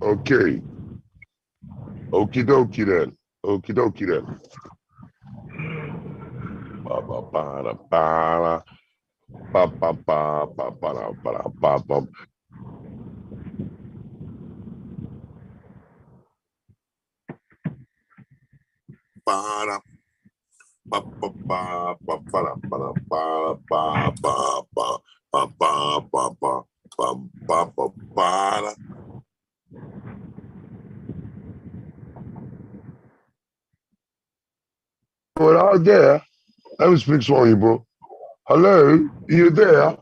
Okay. Okie dokie then. Okie dokie then. Ba ba ba da ba da. Ba ba ba ba ba da ba da ba ba. Ba da ba ba ba ba ba da ba da ba ba ba ba ba ba ba ba ba ba ba da. Well, out there, let me speak Swahili, bro. Hello, you there?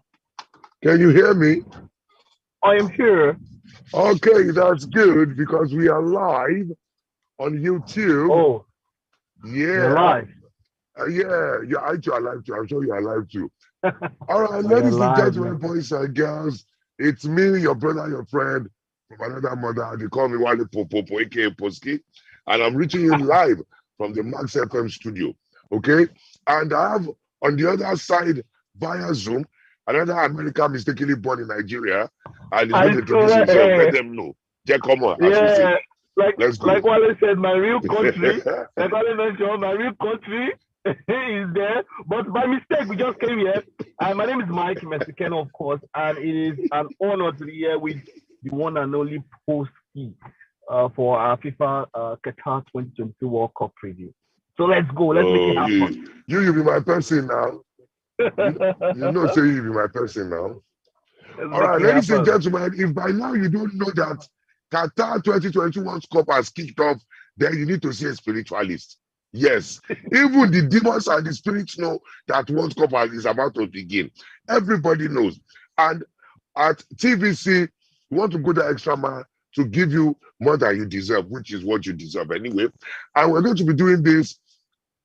Can you hear me? I am here. Okay, that's good because we are live on YouTube. Oh, you're Yeah, live. yeah, I too are live too. I'm sure you are live too. All right, Oh, you're ladies and live, gentlemen, man. boys and girls, it's me, your brother, your friend from another mother. They call me Wale Popopo, aka Poski, and I'm reaching you live from the Max FM studio. Okay, and I have on the other side via Zoom another American mistakenly born in Nigeria, and he's going I to introduce himself. Let swear. them know. Jack, come on, as we say. Yeah, Let's go. like Wale said, my real country. Like Wale mentioned, my real country is there. But by mistake, we just came here. My name is Mike Mexican, of course, and it is an honor to be here with the one and only Posty for our FIFA Qatar 2022 World Cup preview. So let's go. Let's make it Oh, happen. you be my person now. You know, say you be my person now. Let's All make right, it ladies and happen. gentlemen, if by now you don't know that Qatar 2021 World Cup has kicked off, then you need to see a spiritualist. Yes, even the demons and the spirits know that World Cup is about to begin. Everybody knows. And at TVC, we want to go the extra mile to give you more than you deserve, which is what you deserve anyway. And we're going to be doing this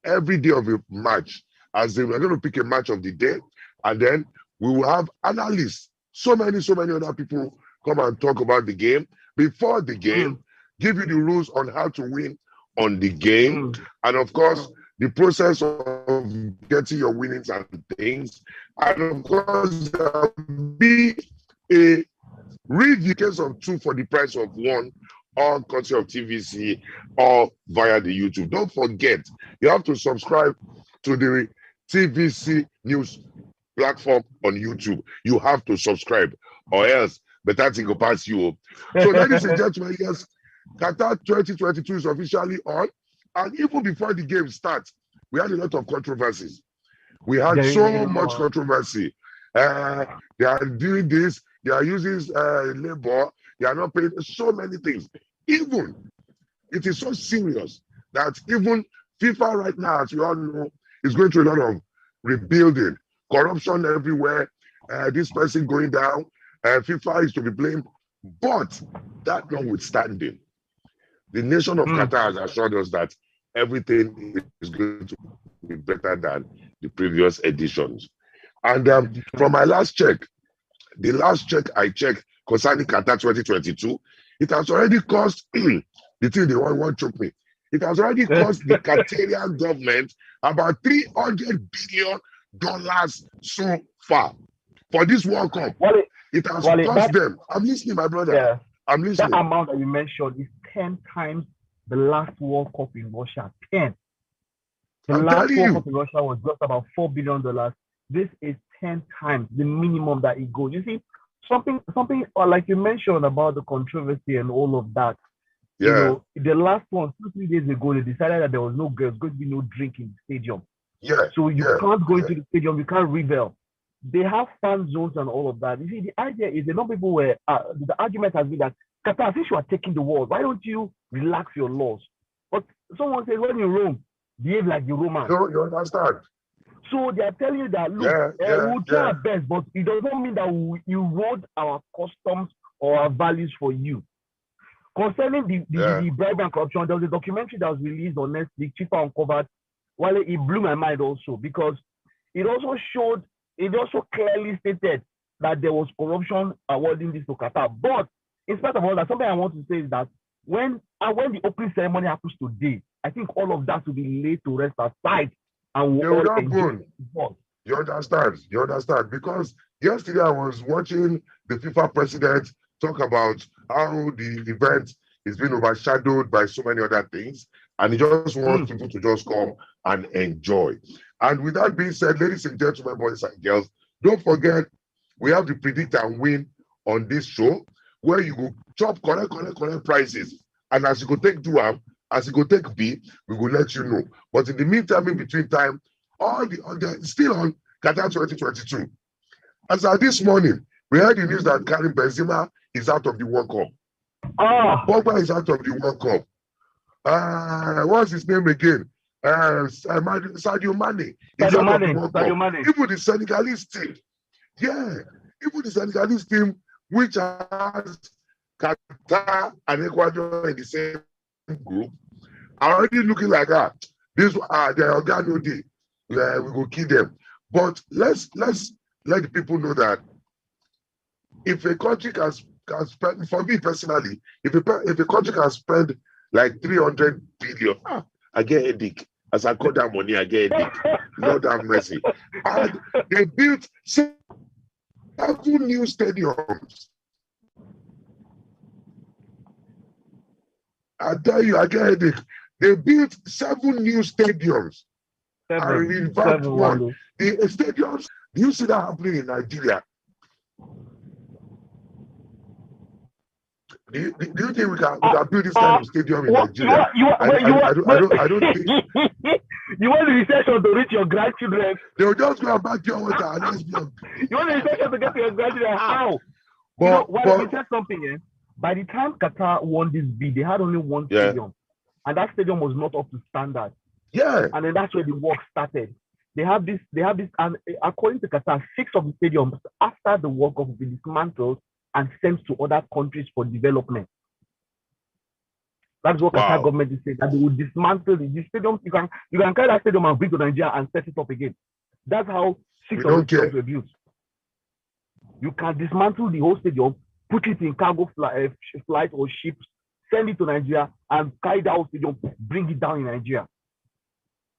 every day of a match. As in, we're going to pick a match of the day, and then we will have analysts. So many other people come and talk about the game before the game, Mm, give you the rules on how to win on the game, mm. and of course, the process of getting your winnings and things. And of course, there'll be a review case of two for the price of one, or courtesy of TVC or via the YouTube. Don't forget, you have to subscribe to the TVC News platform on YouTube. You have to subscribe, or else better thing will pass you. So, ladies and gentlemen, yes, Qatar 2022 is officially on. And even before the game starts, we had a lot of controversies. We had There is so a much lot. controversy. They are doing this, they are using labor, they are not paying so many things. Even it is so serious that even FIFA right now, as you all know, is going through a lot of rebuilding, corruption everywhere, this person going down, FIFA is to be blamed. But that notwithstanding, the nation of Mm. Qatar has assured us that everything is going to be better than the previous editions. And from my last check, the last check I checked concerning Qatar 2022, it has already cost the thing they want choke me. It has already cost the Qatarian government about $300 billion so far for this World Cup. Wale, It has Wale, cost them. I'm listening, my brother. yeah, I'm that listening. amount that you mentioned is 10 times the last World Cup in Russia. 10. The I'm last telling World you. Cup in Russia was just about $4 billion. This is 10 times the minimum that it goes. You see, something like you mentioned about the controversy and all of that. Yeah, The last one, 2, 3 days ago, they decided that there was going to be no drink in the stadium. yeah, So you yeah, can't go yeah. into the stadium, you can't revel. They have fan zones and all of that. You see, the idea is a lot of people were, the argument has been that, Qatar, since you are taking the world, why don't you relax your laws? But someone says, when you're Rome, behave like the Romans. You understand? So they are telling you that, look, Yeah, yeah, we'll try yeah, our best, but it doesn't mean that we erode our customs or our values for you. Concerning yeah. the bribe and corruption, there was a documentary that was released on Netflix, FIFA Uncovered. Well, it blew my mind also because it also showed, it also clearly stated that there was corruption awarding this to Qatar. But in spite of all that, something I want to say is that when the opening ceremony happens today, I think all of that will be laid to rest aside and They we'll will all not enjoy burn. the football. You understand? You understand? Because yesterday I was watching the FIFA president talk about how the event is being overshadowed by so many other things, and he just wants people to just come and enjoy. And with that being said, ladies and gentlemen, boys and girls, don't forget we have the predict and win on this show, where you go chop correct prices, and as you go take do am, as you go take B, we will let you know. But in the meantime, in between time, all the still on Qatar 2022. As of this morning, we heard the news that Karim Benzema is out of the World Cup. Pogba is out of the World Cup. What's his name again? Sadio Mane is out of the World Cup. Even the Senegalese team, even the Senegalese team, which has Qatar and Ecuador in the same group, are already looking like that. This they are Organo Day. We go kill them. But let's let the people know that if a country can spend, for me personally, if a country can spend like 300 billion, I get headache. As I call that money, I get headache. Lord have mercy. And they built 7 new stadiums. I tell you, I get headache. They built 7 new stadiums. And in fact, one, the stadiums, do you see that happening in Nigeria? Do you think we can build this kind of stadium in Nigeria? I don't think. You want the recession to reach your grandchildren? They will just go and back your water and let's be. You want the recession to get to your grandchildren? How? But we said something, by the time Qatar won this bid, they had only one stadium. And that stadium was not up to standard. Yeah. And then that's where the work started. They have this, and according to Qatar, 6 of the stadiums after the World Cup will be dismantled and sent to other countries for development. That's what Qatar government is saying, that they will dismantle the stadiums. You can carry that stadium and bring to Nigeria and set it up again. That's how 6 of the stadiums were built. You can dismantle the whole stadium, put it in cargo flight or ships, send it to Nigeria, and carry that whole stadium, bring it down in Nigeria.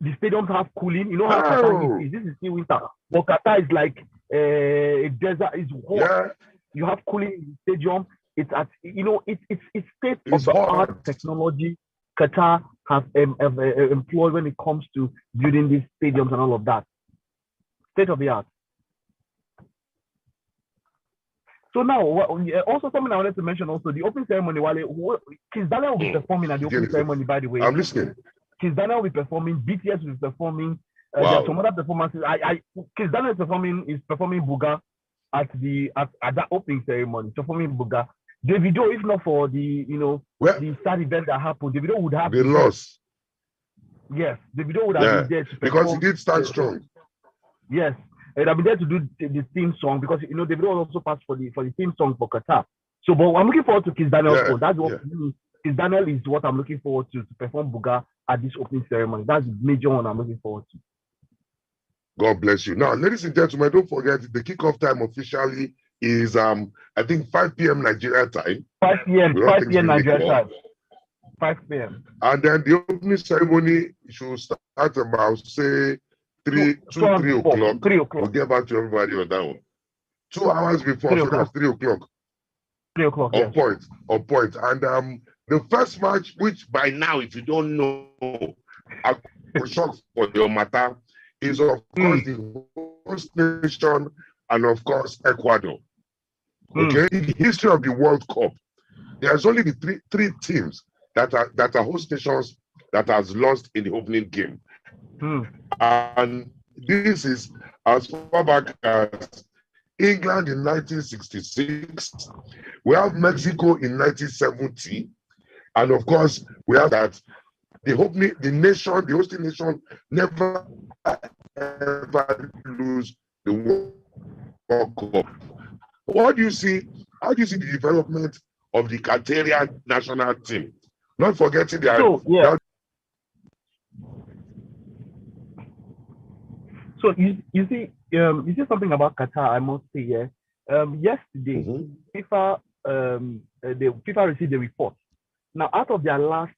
The stadiums have cooling. You know how Qatar is. This is still winter. But Qatar is like a desert. It's hot. Yeah. You have cooling in the stadium. It's at, it's state of the art technology Qatar have employed when it comes to building these stadiums and all of that. State of the art. So now, also something I wanted to mention also, the opening ceremony, Kizz Daniel will be performing at the opening ceremony, by the way. I'm listening. Kizz Daniel will be performing, BTS will be performing, there are some other performances. Kizz Daniel is performing Buga at that opening ceremony, performing Buga. Davido, if not for the the sad event that happened, Davido would have the loss. Yes, Davido would have been there to perform, because he did stand strong. Yes, and I've been there to do the theme song because Davido also passed for the theme song for Qatar. So, but I'm looking forward to Kizz Daniel. That's what Kizz Daniel is what I'm looking forward to perform Buga at this opening ceremony. That's the major one I'm looking forward to. God bless you. Now, ladies and gentlemen, don't forget the kickoff time officially is I think 5 p.m. Nigeria time. 5 p.m. Nigeria time. 5 p.m. And then the opening ceremony should start about say 3 o'clock. 3 o'clock. We'll get back to everybody on that one. 2 hours before, so that's 3 o'clock. 3 o'clock. On point. And the first match, which by now, if you don't know, I was shocked for your matter, is of course the host nation and of course Ecuador. Okay, in the history of the World Cup, there's only the three teams that are host nations that has lost in the opening game, and this is as far back as England in 1966. We have Mexico in 1970, and of course we have that the hosting nation never ever lose the World Cup. What do you see? How do you see the development of the Qatarian national team? Not forgetting their. So you see something about Qatar, I must say, yesterday, FIFA received a report. Now, out of their last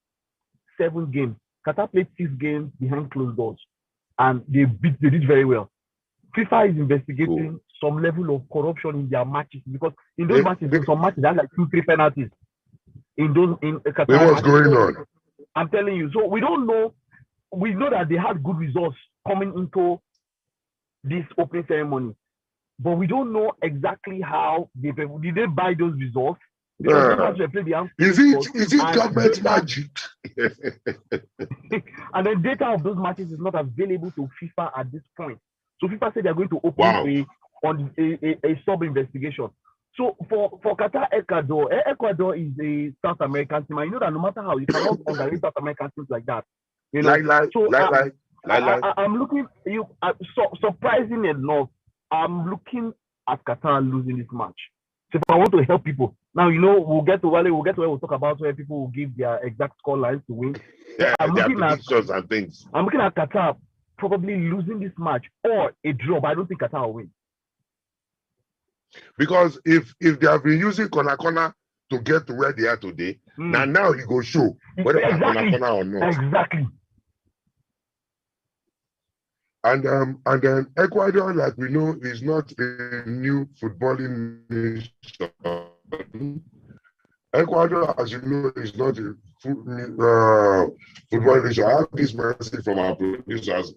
7 games, Qatar played 6 games behind closed doors, and they did very well. FIFA is investigating some level of corruption in their matches, because in those matches, in some matches, they had like 2-3 penalties in Qatar. What's going on? I'm telling you. So we don't know. We know that they had good results coming into this opening ceremony, but we don't know exactly how did they buy those results. Because is it government magic? And the data of those matches is not available to FIFA at this point. So FIFA said they're going to open a sub investigation. So for Qatar, Ecuador is a South American team. I know that no matter how, you cannot underrate South American teams like that. You know? I'm looking. Surprising enough, I'm looking at Qatar losing this match. So if I want to help people, now we'll get to where we'll talk about where people will give their exact score lines to win. Yeah, I'm looking at and things. I'm looking at Qatar probably losing this match or a draw, but I don't think Qatar will win. Because if they have been using corner to get to where they are today, now you go show whether they are corner or not. Exactly. And then Ecuador, like we know, is not a new footballing nation. Ecuador, as you know, is not a footballing nation. I have this message from our producers.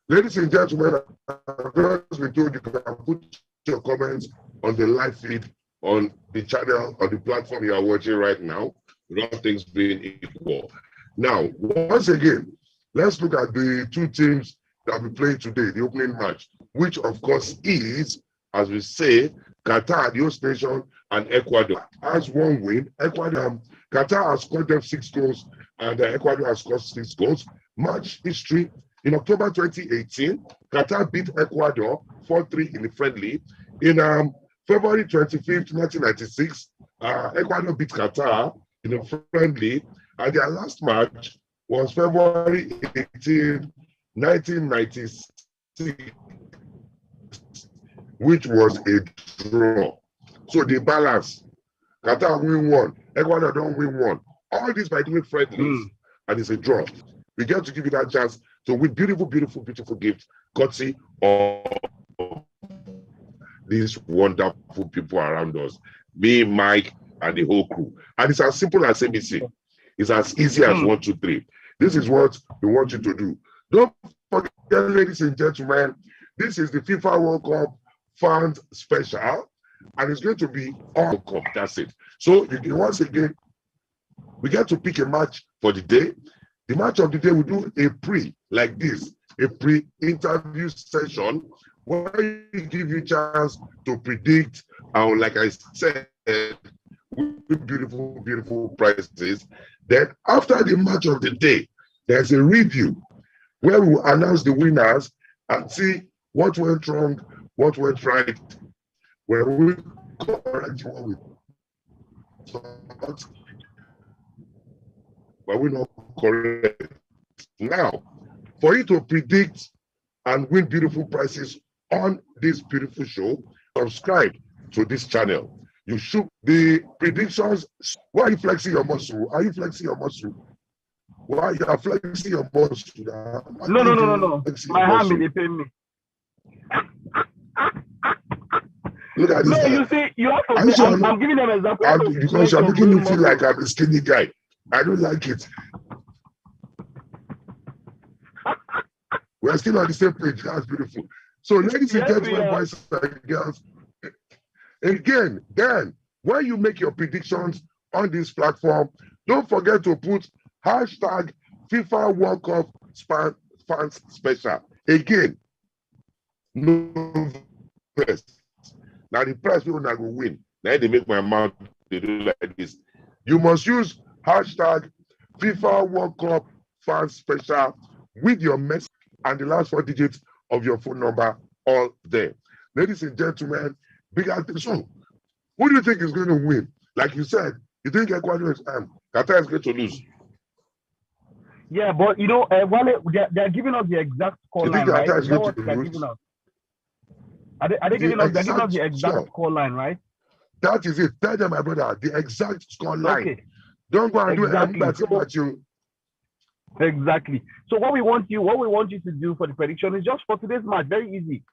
Ladies and gentlemen, I've just been told you can put your comments on the live feed on the channel, on the platform you are watching right now, with all things being equal. Now, once again, let's look at the two teams that we played today, the opening match, which of course is, as we say, Qatar, the host nation, and Ecuador has one win. Qatar has scored them 6 goals, and Ecuador has scored 6 goals. Match history: in October 2018, Qatar beat Ecuador 4-3 in the friendly. In February 25th, 1996, Ecuador beat Qatar in a friendly, and their last match was February 18, 1996, which was a draw. So the balance, Qatar win 1, Ecuador don't win 1. All this by doing friendlies, and it's a draw. We get to give you that chance to win beautiful, beautiful, beautiful gifts, courtesy of these wonderful people around us. Me, Mike, and the whole crew. And it's as simple as ABC. It's as easy as 1, 2, 3. This is what we want you to do. Don't forget, ladies and gentlemen, this is the FIFA World Cup fans special, and it's going to be all cup. That's it. So once again, we get to pick a match for the day. The match of the day, we do a like this, a pre-interview session where we give you a chance to predict, and like I said, with beautiful, beautiful prizes. Then after the match of the day, there's a review where we will announce the winners and see what went wrong, what went right, where we correct what we thought, but we're not correct. Now, for you to predict and win beautiful prizes on this beautiful show, subscribe to this channel. You should the predictions. Why are you flexing your muscle? Are you flexing your muscle? Why you are flexing your muscle? No. My hand is paying me. Look at this. No, you see, you have to say, I'm giving them an example. Because you're making me feel like I'm a skinny guy. I don't like it. We're still on the same page. That's beautiful. So, ladies and gentlemen, boys and girls, again, then, when you make your predictions on this platform, don't forget to put hashtag FIFA World Cup fans special. Again, no press. Now the prize people not going to win. Now they make my mouth they do like this. You must use hashtag FIFA World Cup fans special with your message and the last 4 digits of your phone number all there. Ladies and gentlemen, big attention. Who do you think is going to win? Like you said, you think Ecuador is Qatar is going to lose? Yeah, but you know, they're giving us the exact score line, right? Is that what they're giving us? Are they giving us the exact score line, right? That is it. Tell them, my brother, the exact score line. Okay. Don't go and do it. Exactly. So what we want you to do for the prediction is just for today's match, very easy.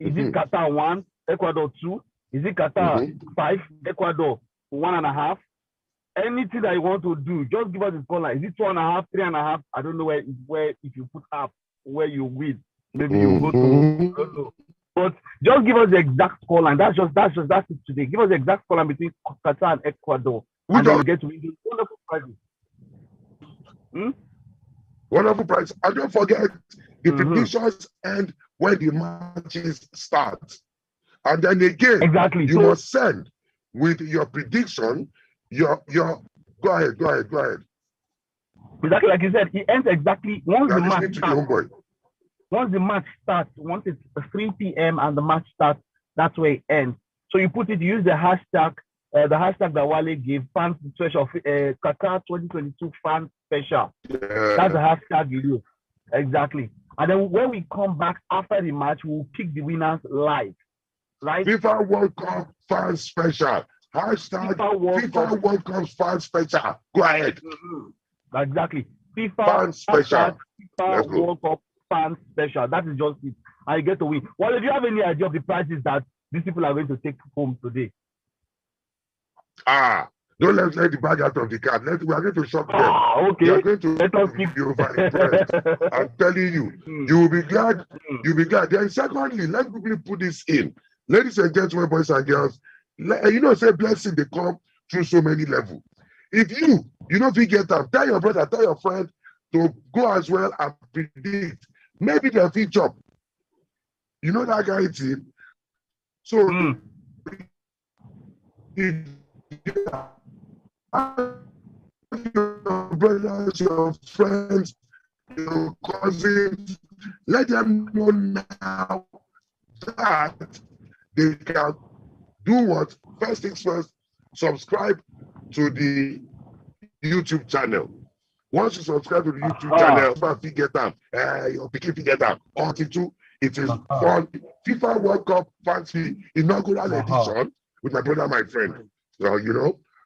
Is it Qatar 1, Ecuador 2? Is it Qatar 5, Ecuador 1.5? Anything that you want to do, just give us the scoreline. Is it 2.5, 3.5? I don't know where if you put up where you win, maybe you go to, I don't know. But just give us the exact scoreline. That's it today. Give us the exact scoreline between Qatar and Ecuador, and then we get to win these wonderful prizes. Wonderful prize. And don't forget the predictions end when the matches start. And then again, you must send with your prediction, your go ahead. Exactly like you said, it ends exactly once the match starts. Once the match starts, once it's 3 p.m. and the match starts, that's where it ends. So you use the hashtag that Wale gave, fan special, Qatar 2022 fan special. That's the hashtag you use. Exactly. And then when we come back after the match, we'll pick the winners live. Right? FIFA World Cup fan special. Hashtag FIFA World Cup fan special. Go ahead. Exactly. FIFA World Cup fan special. That is just it. I get to win. Well, if you have any idea of the prizes that these people are going to take home today? Don't let the bag out of the car. We are going to shock them. Okay. We are going to let us keep you over. I'm telling you, you will be glad. You'll be glad. Then secondly, let's quickly put this in. Ladies and gentlemen, boys and girls, say blessing, they come through so many levels. If you know if you get up, tell your brother, tell your friend to go as well and predict. Maybe they'll feed job. You know that guy team. So if your brothers, your friends, your cousins, let them know now that they can do what? First things first, subscribe to the YouTube channel. Once you subscribe to the YouTube channel, if you get them, your picking get them. It is fun. FIFA World Cup Fancy inaugural edition with my brother, my friend.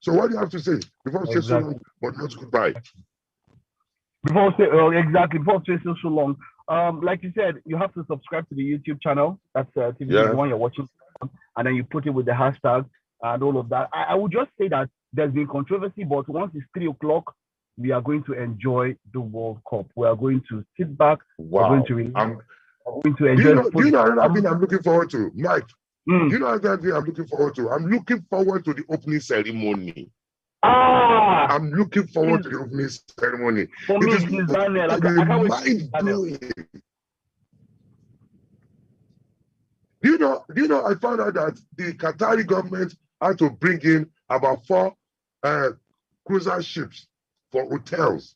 So what do you have to say before say so long, but not goodbye? Before say so long. Like you said, you have to subscribe to the YouTube channel. That's the one you're watching, and then you put it with the hashtag and all of that. I would just say that there's been controversy, but once it's 3 o'clock, we are going to enjoy the World Cup. We are going to sit back. Wow. We're going to enjoy. Do you know another thing I'm looking forward to, Mike? Do you know another thing I'm looking forward to? I'm looking forward to the opening ceremony. I'm looking forward to the opening ceremony. For me, it's Daniel. I can't mind-blowing. Do you know, I found out that the Qatari government had to bring in about 4 cruiser ships for hotels.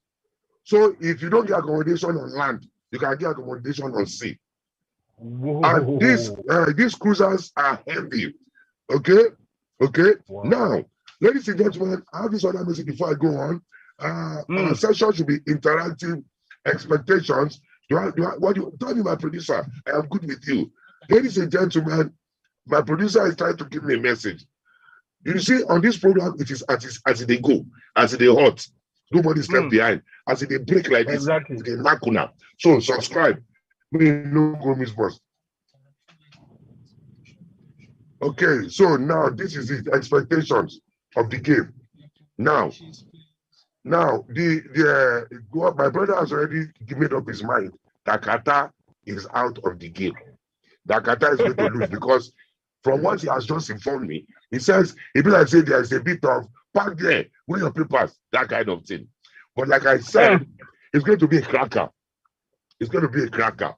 So if you don't get accommodation on land, you can get accommodation on sea. Whoa. And these cruisers are heavy. Okay? Wow. Now, ladies and gentlemen, I have this other message before I go on. Our session should be interactive expectations. Tell me, my producer, I am good with you. Ladies and gentlemen, my producer is trying to give me a message. You see, on this program, it is as they go, as they hot. Nobody's left behind. As they break like this, they knock now. So subscribe. No go miss boss. Okay, so now this is the expectations of the game. Now, my brother has already made up his mind that Qatar is out of the game. That Qatar is going to lose because from what he has just informed me, he says it be like say there is a bit of park there, where your papers, that kind of thing. But like I said, it's going to be a cracker. It's going to be a cracker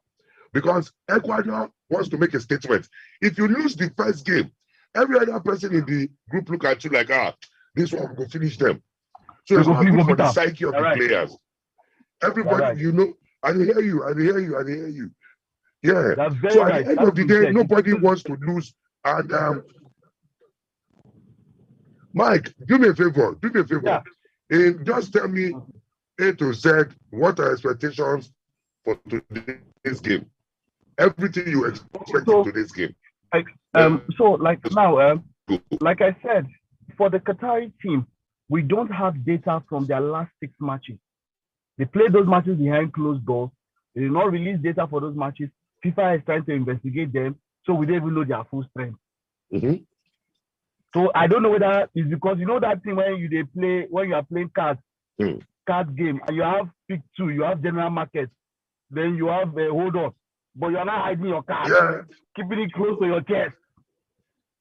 because Ecuador wants to make a statement. If you lose the first game, every other person in the group look at you like, this one will finish them. So it's not good for the psyche of the players. Everybody, you know, I hear you. Yeah. So at the end of the day, nobody wants to lose. And Mike, do me a favor. Yeah. And just tell me A to Z, what are expectations for today's game? Everything you expect in today's game. So like now, like I said, for the Qatari team, we don't have data from their last 6 matches. They played those matches behind closed doors. They did not release data for those matches. FIFA is trying to investigate them. so we didn't even know their full strength. Mm-hmm. So I don't know whether it's because you know that thing when you are playing cards game, and you have pick 2, you have general market, then you have a hold up, but you're not hiding your card, keeping it close to your chest.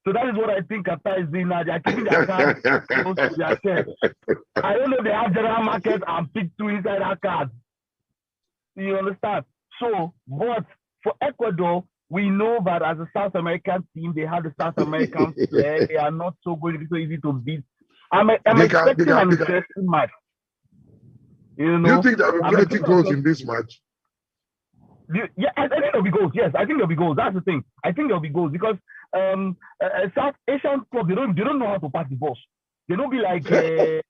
So that is what I think Qatar is doing now. They are keeping their card close to their chest. I don't know if they have general market and pick 2 inside that card. You understand? So, but for Ecuador, we know that as a South American team, they have the South American flair. They are not so going to be so easy to beat. I'm expecting an interesting match. You know, you think there will be plenty goals in this match? Yeah, I think there'll be goals. Yes, I think there'll be goals. That's the thing. I think there'll be goals because South Asian clubs they don't know how to pass the ball. They don't be like they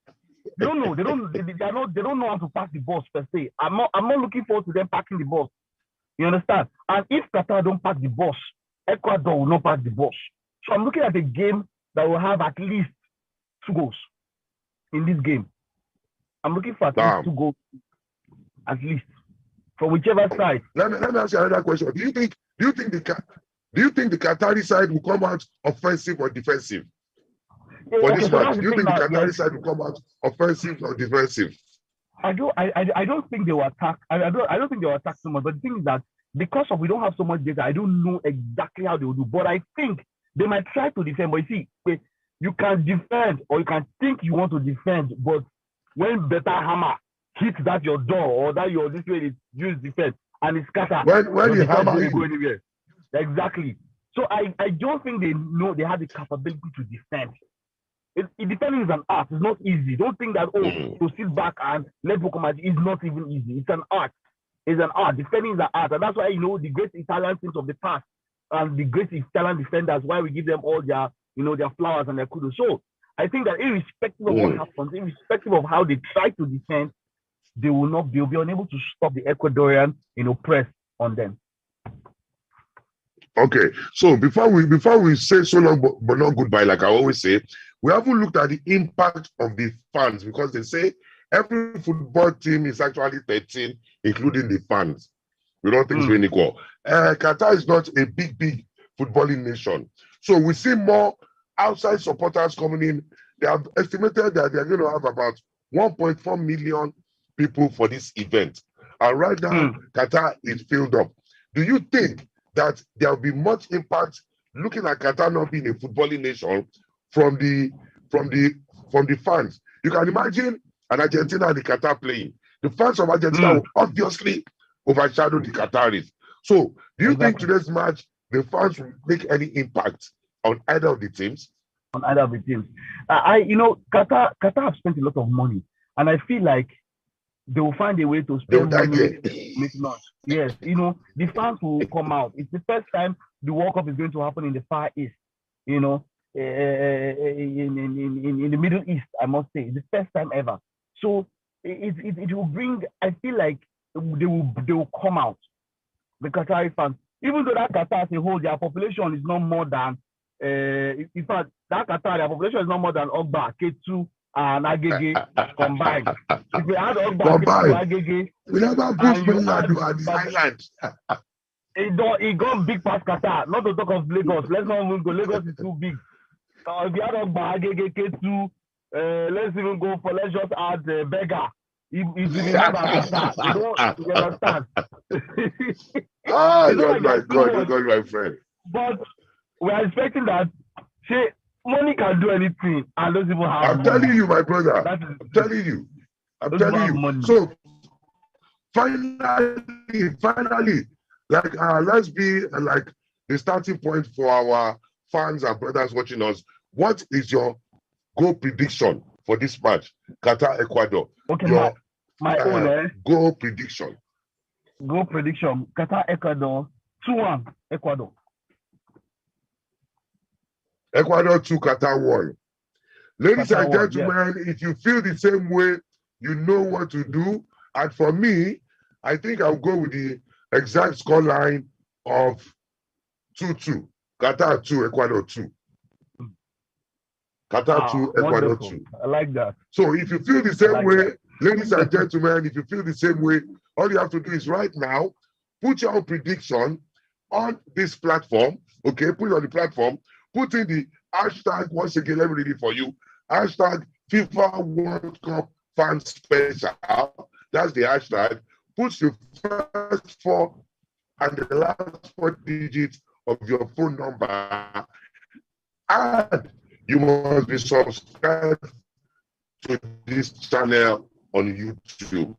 don't know. They don't know how to pass the ball per se. I'm not looking forward to them passing the ball. You understand? And if Qatar don't pass the ball, Ecuador will not pass the ball. So I'm looking at a game that will have at least 2 goals in this game. I'm looking for at least 2 goals, at least, from whichever side. Let me ask you another question. Do you think the Qatari side will come out offensive or defensive for this match? Do you think the Qatari side will come out offensive or defensive? I don't think they will attack. I don't think they will attack so much. But the thing is that because we don't have so much data, I don't know exactly how they will do. But I think they might try to defend. But you see, you can defend or you can think you want to defend, but when better hammer hits that your door or that your this way is used defense and it's scattered, when the hammer go anywhere. Exactly. So I don't think they know they have the capability to defend. Defending is an art. It's not easy. Don't think that to sit back and let people come at you is not even easy. It's an art. It's an art. Defending is an art, and that's why the great Italian teams of the past and the great Italian defenders, why we give them all their their flowers and their kudos. So I think that irrespective of what happens, irrespective of how they try to defend, they'll be unable to stop the Ecuadorian press on them. Okay, so before we say so long but not goodbye, like I always say, we haven't looked at the impact of the fans, because they say every football team is actually 13, including the fans. We don't think it's really equal. Qatar is not a big footballing nation, so we see more outside supporters coming in. They have estimated that they're going to have about 1.4 million people for this event, and right now Qatar is filled up. Do you think that there will be much impact, looking at Qatar not being a footballing nation, from the fans? You can imagine an Argentina and the Qatar playing. The fans of Argentina will obviously overshadow the Qataris. So, do you think today's match the fans will make any impact on either of the teams? On either of the teams, Qatar have spent a lot of money, and I feel like they will find a way to spend money. Yes, the fans will come out. It's the first time the World Cup is going to happen in the Far East. In the Middle East, I must say, it's the first time ever. So it will bring. I feel like they will come out, the Qatari fans. Even though that Qatar as a whole, their population is not more than. In fact, that Qatar, their population is not more than Ogba, K2, and Agege combined. If we add Ogba, K2, Agege, we never boost the island. It got big past Qatar. Not to talk of Lagos. Let's not even go. Lagos is too big. If we add Ogba, Agege, K2, let's even go for. Let's just add Beggar. It's even more than Qatar. You understand? God, my friend. But we are expecting that. Money can do anything, and those people have. I'm telling you, my brother. I'm telling you. Money. So finally, like let's be like the starting point for our fans and brothers watching us. What is your goal prediction for this match, Qatar Ecuador? Okay, your my own goal prediction. Goal prediction: Qatar Ecuador 2-1 Ecuador. Ecuador 2, Qatar 1. Ladies and gentlemen, if you feel the same way, you know what to do. And for me, I think I'll go with the exact score line of 2-2. Qatar 2, Ecuador 2. Qatar 2, Ecuador 2. I like that. So if you feel the same way, ladies and gentlemen, if you feel the same way, all you have to do is right now, put your own prediction on this platform. Okay, put it on the platform. Put in the hashtag, once again, let me read it for you. Hashtag FIFA World Cup Fan Special. That's the hashtag. Put the first four and the last four digits of your phone number. And you must be subscribed to this channel on YouTube.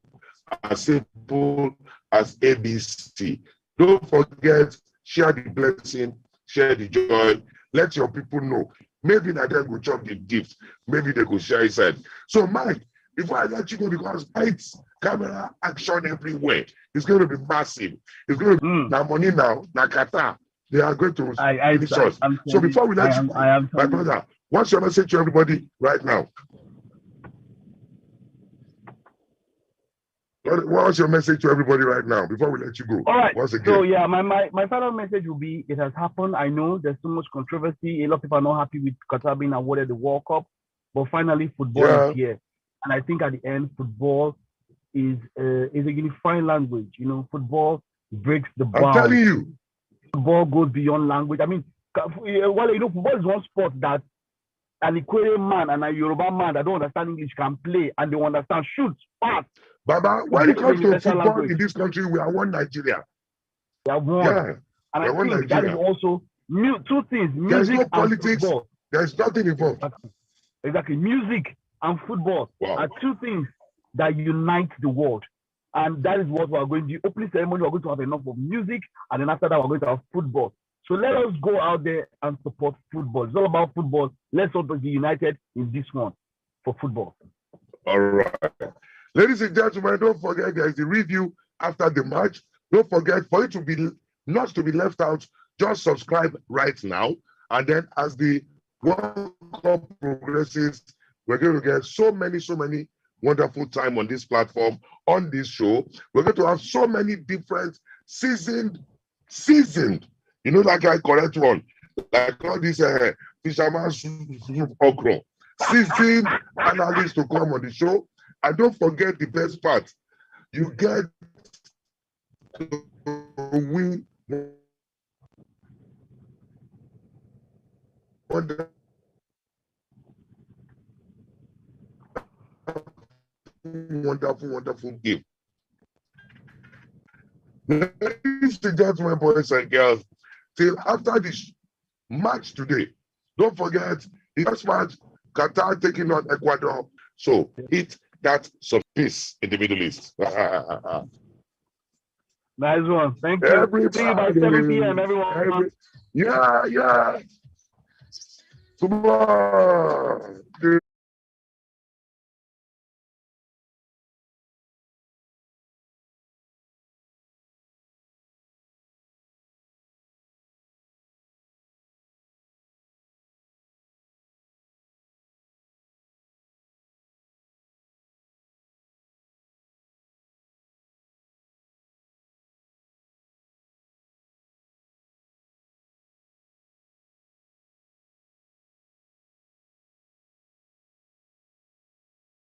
As simple as ABC. Don't forget, share the blessing, share the joy. Let your people know. Maybe that they go chop the gift. Maybe they go share inside. So, Mike, before I let you go, because lights, camera, action everywhere, it's going to be massive. It's going to be now money now, now Qatar. They are going to finish us. So before we let you go, my brother, what's your message to everybody right now? What's your message to everybody right now before we let you go? All right. Once again. So yeah, my final message will be: it has happened. I know there's so much controversy. A lot of people are not happy with Qatar being awarded the World Cup, but finally football is here. And I think at the end, football is a unifying language. You know, football breaks the bounds. I'm telling you, football goes beyond language. I mean, well, you know, football is one sport that an Ecuadorian man and a Yoruba man that don't understand English can play, and they understand shoot, pass. Baba, when it comes to football in this country, we are one Nigeria. We are one. Yeah. And I think that is also two things: music There's no and politics. football. There's nothing involved. Exactly. Music and football are two things that unite the world. And that is what we are going to do. Opening ceremony, we're going to have enough of music, and then after that, we're going to have football. So let us go out there and support football. It's all about football. Let's all be united in this one for football. All right. Ladies and gentlemen, don't forget there is the review after the match. Don't forget, for it to be not to be left out, just subscribe right now. And then as the World Cup progresses, we're going to get so many wonderful time on this platform, on this show. We're going to have so many different seasoned, you know, that guy correct one, like all these fisherman okra, seasoned analysts to come on the show. And don't forget the best part, you get to win wonderful game. Ladies and gentlemen, boys and girls, till after this match today, don't forget the first match, Qatar taking on Ecuador. So it got some peace in the Middle East. Nice one. Thank you. Everybody, see you by 7 p.m. everyone. Yeah. Tomorrow.